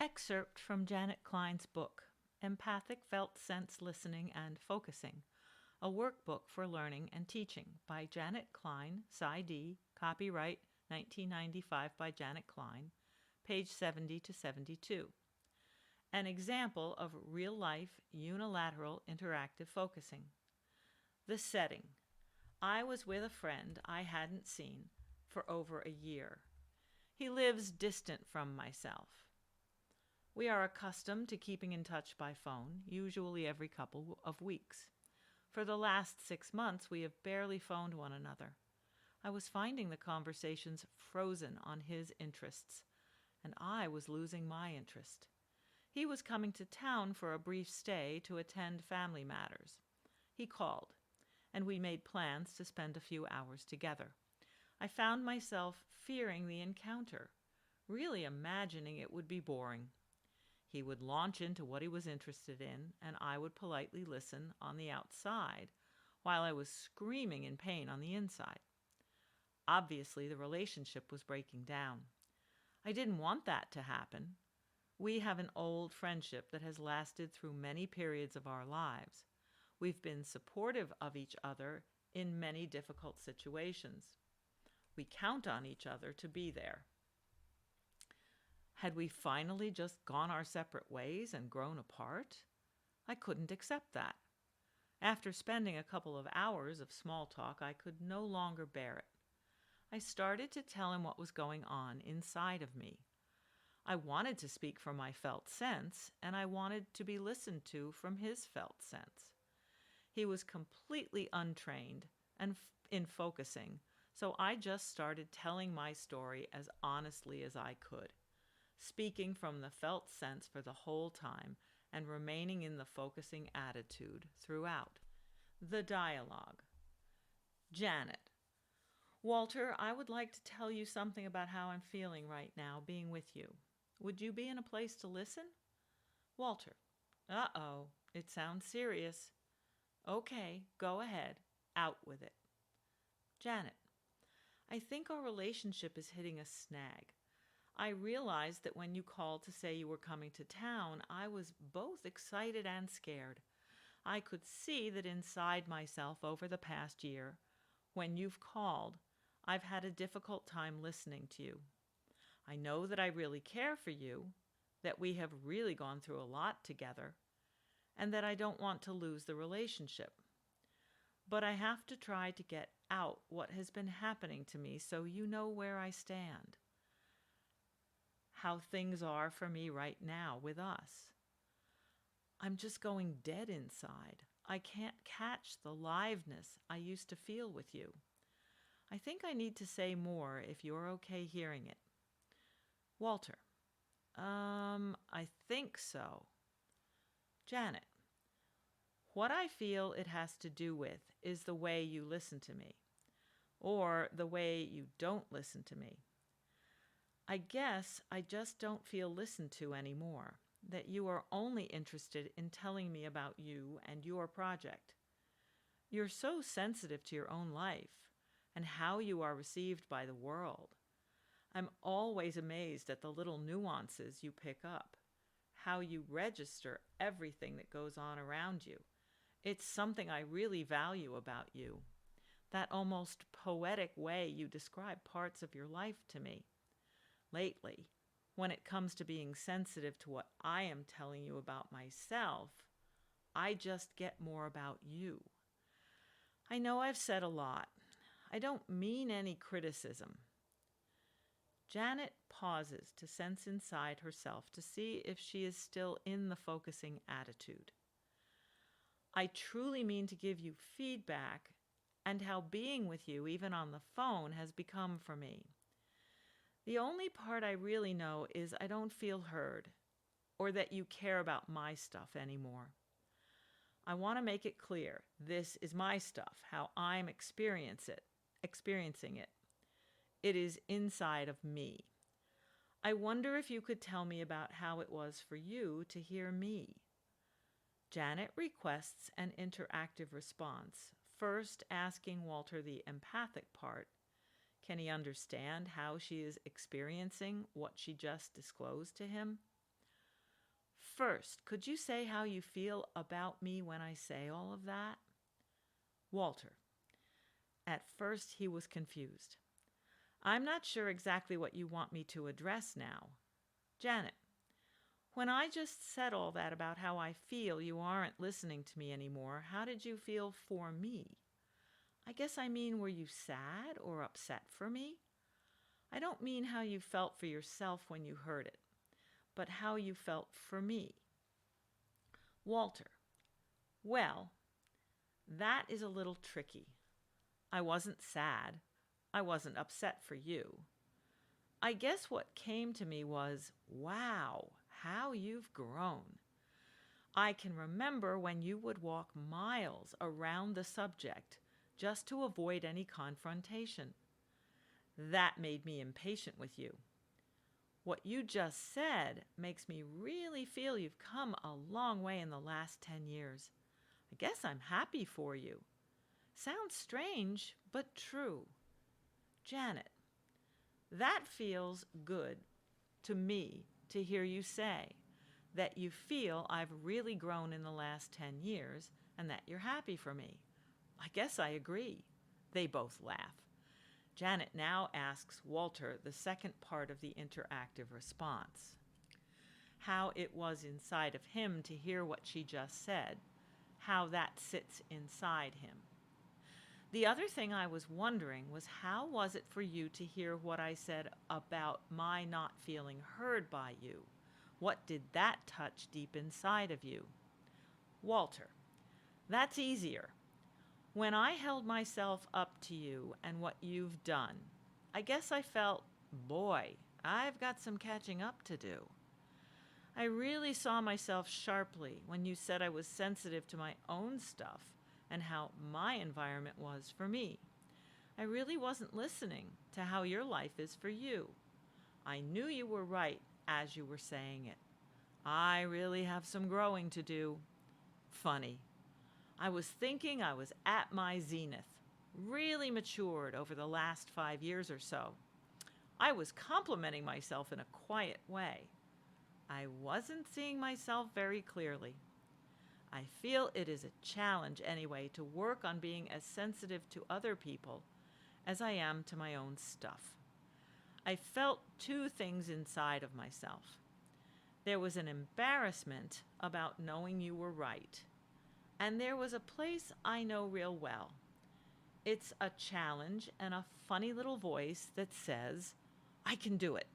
Excerpt from Janet Klein's book, Empathic Felt Sense Listening and Focusing, a workbook for learning and teaching by Janet Klein, Sci.D., copyright 1995 by Janet Klein, page 70 to 72. An example of real-life unilateral interactive focusing. The setting. I was with a friend I hadn't seen for over a year. He lives distant from myself. We are accustomed to keeping in touch by phone, usually every couple of weeks. For the last 6 months, we have barely phoned one another. I was finding the conversations frozen on his interests, and I was losing my interest. He was coming to town for a brief stay to attend family matters. He called, and we made plans to spend a few hours together. I found myself fearing the encounter, really imagining it would be boring. He would launch into what he was interested in, and I would politely listen on the outside while I was screaming in pain on the inside. Obviously, the relationship was breaking down. I didn't want that to happen. We have an old friendship that has lasted through many periods of our lives. We've been supportive of each other in many difficult situations. We count on each other to be there. Had we finally just gone our separate ways and grown apart? I couldn't accept that. After spending a couple of hours of small talk, I could no longer bear it. I started to tell him what was going on inside of me. I wanted to speak from my felt sense, and I wanted to be listened to from his felt sense. He was completely untrained in focusing, so I just started telling my story as honestly as I could, speaking from the felt sense for the whole time and remaining in the focusing attitude throughout. The dialogue. Janet. Walter, I would like to tell you something about how I'm feeling right now being with you. Would you be in a place to listen? Walter. Uh-oh, it sounds serious. Okay, go ahead. Out with it. Janet. I think our relationship is hitting a snag. I realized that when you called to say you were coming to town, I was both excited and scared. I could see that inside myself over the past year, when you've called, I've had a difficult time listening to you. I know that I really care for you, that we have really gone through a lot together, and that I don't want to lose the relationship. But I have to try to get out what has been happening to me so you know where I stand. How things are for me right now with us. I'm just going dead inside. I can't catch the liveness I used to feel with you. I think I need to say more if you're okay hearing it. Walter. I think so. Janet. What I feel it has to do with is the way you listen to me, or the way you don't listen to me. I guess I just don't feel listened to anymore, that you are only interested in telling me about you and your project. You're so sensitive to your own life and how you are received by the world. I'm always amazed at the little nuances you pick up, how you register everything that goes on around you. It's something I really value about you, that almost poetic way you describe parts of your life to me. Lately, when it comes to being sensitive to what I am telling you about myself, I just get more about you. I know I've said a lot. I don't mean any criticism. Janet pauses to sense inside herself to see if she is still in the focusing attitude. I truly mean to give you feedback and how being with you, even on the phone, has become for me. The only part I really know is I don't feel heard or that you care about my stuff anymore. I want to make it clear this is my stuff, how I'm experiencing it. It is inside of me. I wonder if you could tell me about how it was for you to hear me. Janet requests an interactive response, first asking Walter the empathic part. Can he understand how she is experiencing what she just disclosed to him? First, could you say how you feel about me when I say all of that? Walter. At first, he was confused. I'm not sure exactly what you want me to address now. Janet. When I just said all that about how I feel you aren't listening to me anymore, how did you feel for me? I guess I mean, were you sad or upset for me? I don't mean how you felt for yourself when you heard it, but how you felt for me. Walter. Well, that is a little tricky. I wasn't sad. I wasn't upset for you. I guess what came to me was, wow, how you've grown. I can remember when you would walk miles around the subject just to avoid any confrontation. That made me impatient with you. What you just said makes me really feel you've come a long way in the last 10 years. I guess I'm happy for you. Sounds strange, but true. Janet. That feels good to me to hear you say that you feel I've really grown in the last 10 years and that you're happy for me. I guess I agree. They both laugh. Janet now asks Walter the second part of the interactive response. How it was inside of him to hear what she just said, how that sits inside him. The other thing I was wondering was, how was it for you to hear what I said about my not feeling heard by you? What did that touch deep inside of you? Walter. That's easier. When I held myself up to you and what you've done, I guess I felt, boy, I've got some catching up to do. I really saw myself sharply when you said I was sensitive to my own stuff and how my environment was for me. I really wasn't listening to how your life is for you. I knew you were right as you were saying it. I really have some growing to do. Funny. I was thinking I was at my zenith, really matured over the last 5 years or so. I was complimenting myself in a quiet way. I wasn't seeing myself very clearly. I feel it is a challenge anyway to work on being as sensitive to other people as I am to my own stuff. I felt two things inside of myself. There was an embarrassment about knowing you were right, and there was a place I know real well. It's a challenge and a funny little voice that says, I can do it.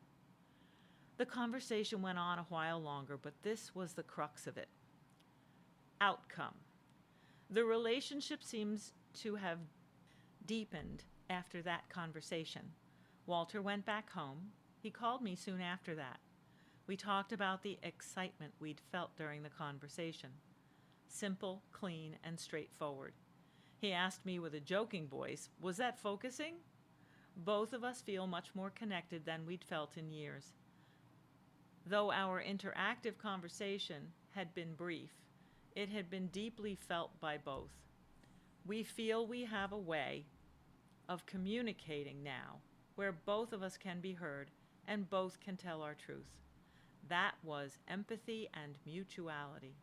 The conversation went on a while longer, but this was the crux of it. Outcome. The relationship seems to have deepened after that conversation. Walter went back home. He called me soon after that. We talked about the excitement we'd felt during the conversation. Simple, clean, and straightforward. He asked me with a joking voice, was that focusing? Both of us feel much more connected than we'd felt in years. Though our interactive conversation had been brief, it had been deeply felt by both. We feel we have a way of communicating now where both of us can be heard and both can tell our truth. That was empathy and mutuality.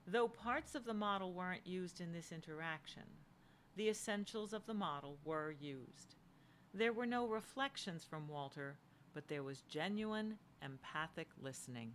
Though parts of the model weren't used in this interaction, the essentials of the model were used. There were no reflections from Walter, but there was genuine, empathic listening.